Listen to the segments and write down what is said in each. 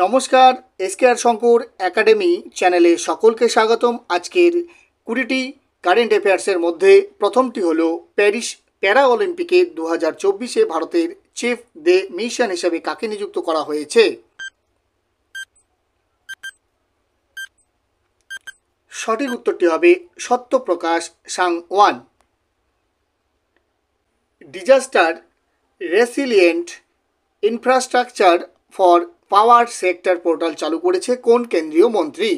নমস্কার, এসকেআর শঙ্কর একাডেমি চ্যানেলে সকলকে স্বাগতম। আজকের 20টি কারেন্ট অ্যাফেয়ার্সের মধ্যে প্রথমটি হলো প্যারিস প্যারা অলিম্পিকে 2024-এ ভারতের চিফ দে মিশন হিসেবে কাকে নিযুক্ত করা হয়েছে? সঠিক উত্তরটি হবে Satyaprakash Sangwan. Disaster রেসিলিয়েন্ট infrastructure for power sector portal চালু করেছে কোন কেন্দ্রীয় মন্ত্রী?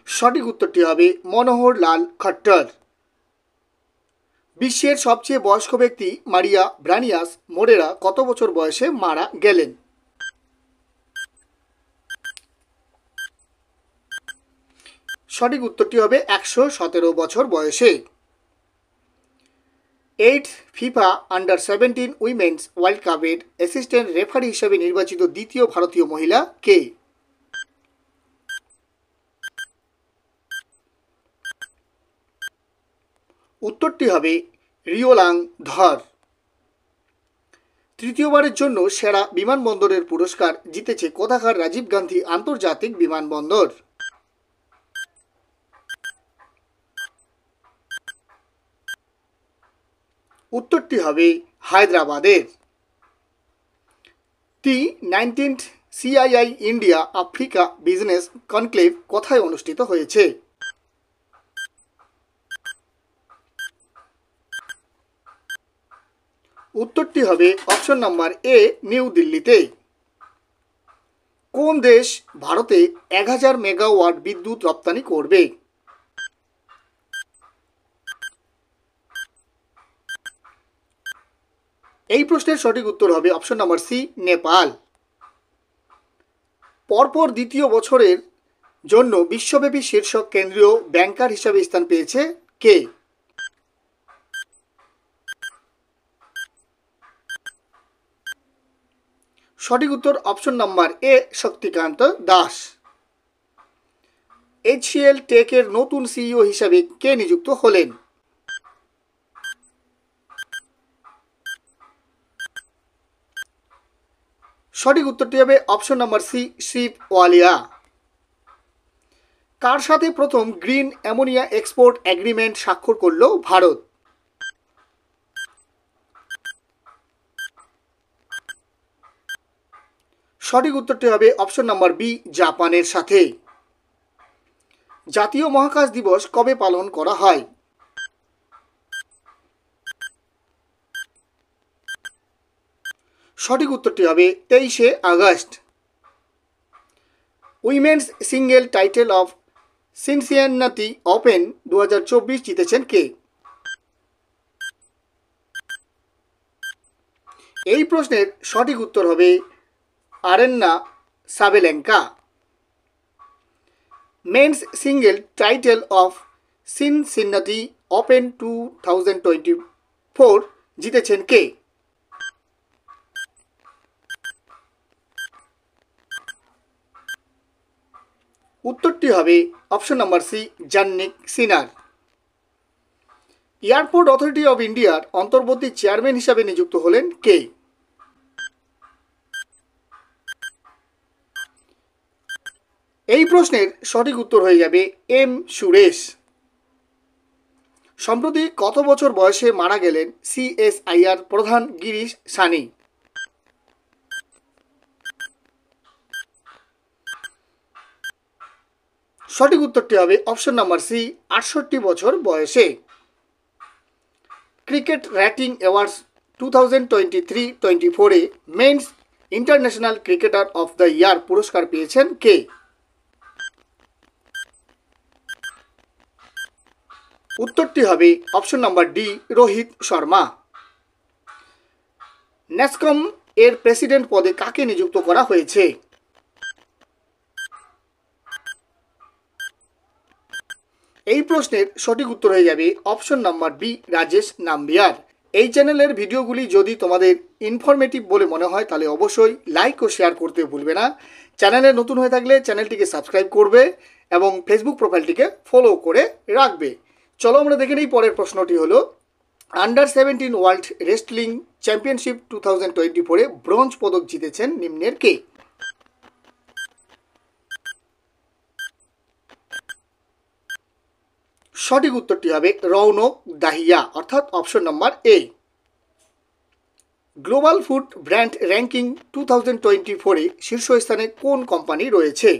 সঠিক উত্তরটি হবে মনোহর লাল খট্টর। বিশ্বের সবচেয়ে বয়স্ক ব্যক্তি মারিয়া ব্রানিয়াস মোরেরা কত বছর বয়সে মারা গেলেন? সঠিক উত্তরটি হবে 117 বছর বয়সে। 8th ফিফা আন্ডার-17 উইমেন্স ওয়ার্ল্ড কাপের অ্যাসিস্ট্যান্ট রেফারি হিসেবে নির্বাচিত দ্বিতীয় ভারতীয় মহিলা কে? উত্তরটি হবে রিওলাং ধর। তৃতীয়বারের জন্য সেরা বিমানবন্দরের পুরস্কার জিতেছে কোথাকার রাজীব গান্ধী আন্তর্জাতিক বিমানবন্দর? উত্তরটি হবে হায়দ্রাবাদের। টি 19th CII India Africa business conclave কোথায় অনুষ্ঠিত হয়েছে? উত্তরটি হবে অপশন নাম্বার এ, নিউ দিল্লিতে। কোন দেশ ভারতে 1000 মেগাওয়াট বিদ্যুৎ রপ্তানি করবে? এই প্রশ্নের সঠিক উত্তর হবে অপশন নাম্বার সি, নেপাল। পরপর দ্বিতীয় বছরের জন্য বিশ্বব্যাপী শীর্ষ কেন্দ্রীয় ব্যাংকার হিসাবে স্থান পেয়েছে কে? সঠিক উত্তর option number A, Shaktikanta Das. HCL টেকের নতুন সিইও হিসাবে কে নিযুক্ত হলেন? সঠিক উত্তরটি হবে অপশন নাম্বার সি, শিব ওয়ালিয়া। কার সাথে প্রথম গ্রিন অ্যামোনিয়া এক্সপোর্ট এগ্রিমেন্ট স্বাক্ষর করল ভারত? সঠিক উত্তরটি হবে অপশন নাম্বার বি, জাপানের সাথে। জাতীয় মহাকাশ দিবস কবে পালন করা হয়? সঠিক উত্তরটি হবে 23শে August. Women's single title of Cincinnati Open 2024 জিতেছেন কে? এই প্রশ্নের সঠিক উত্তর হবে Aryna Sabalenka. Men's single title of Cincinnati Open 2024 জিতেছেন কে? উত্তরটি হবে option number C, Jannik Sinner. Airport authority of ইন্ডিয়ার অন্তর্বর্তী চেয়ারম্যান হিসাবে নিযুক্ত হলেন কে? এই প্রশ্নের সঠিক উত্তর হয়ে যাবে এম সুরেশ। সম্প্রতি কত বছর বয়সে মারা গেলেন CSIR প্রধান গিরিশ সানি? সঠিক উত্তরটি হবে অপশন নাম্বার সি, 68 বছর বয়সে। ক্রিকেট র্যাটিং অ্যাওয়ার্ডস 2023-24-এ men's international cricketer of the year পুরস্কার পেয়েছেন কে? উত্তরটি হবে option number D, Rohit Sharma. NASSCOM এর প্রেসিডেন্ট পদে কাকে নিযুক্ত করা হয়েছে? এই প্রশ্নের সঠিক উত্তর হয়ে যাবে option number B, Rajesh Nambiar. এই চ্যানেলের ভিডিওগুলি যদি তোমাদের ইনফরমেটিভ বলে মনে হয় তাহলে অবশ্যই লাইক ও শেয়ার করতে ভুলবে না। চ্যানেলে নতুন হয়ে থাকলে চ্যানেলটিকে সাবস্ক্রাইব করবে এবং ফেসবুক প্রোফাইলটিকে ফলো করে রাখবে। চলো আমরা দেখে নিই পরের প্রশ্নটি হলো আন্ডার-17 ওয়ার্ল্ড রেসলিং চ্যাম্পিয়নশিপ 2024-এ ব্রোঞ্জ পদক জিতেছেন নিম্নের কে? সঠিক উত্তরটি হবে রৌনক দাহিয়া, অর্থাৎ option number A. Global food brand ranking 2024-এ শীর্ষস্থানে কোন কোম্পানি রয়েছে?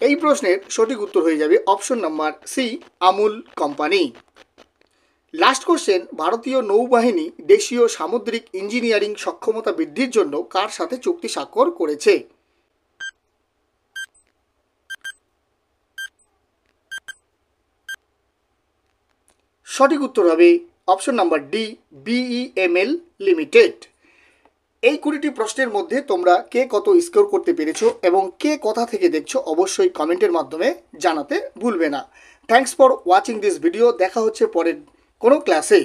এই প্রশ্নের সঠিক উত্তর হয়ে যাবে option number C, Amul company. Last question, ভারতীয় নৌবাহিনী দেশীয় সামুদ্রিক ইঞ্জিনিয়ারিং সক্ষমতা বৃদ্ধির জন্য কার সাথে চুক্তি স্বাক্ষর করেছে? সঠিক উত্তর হবে option number D, BEML limited. এই 20টি প্রশ্নের মধ্যে তোমরা কে কত স্কোর করতে পেরেছো এবং কে কোথা থেকে দেখছো অবশ্যই কমেন্টের মাধ্যমে জানাতে ভুলবে না। Thanks for watching this video. দেখা হচ্ছে পরের কোনো ক্লাসে।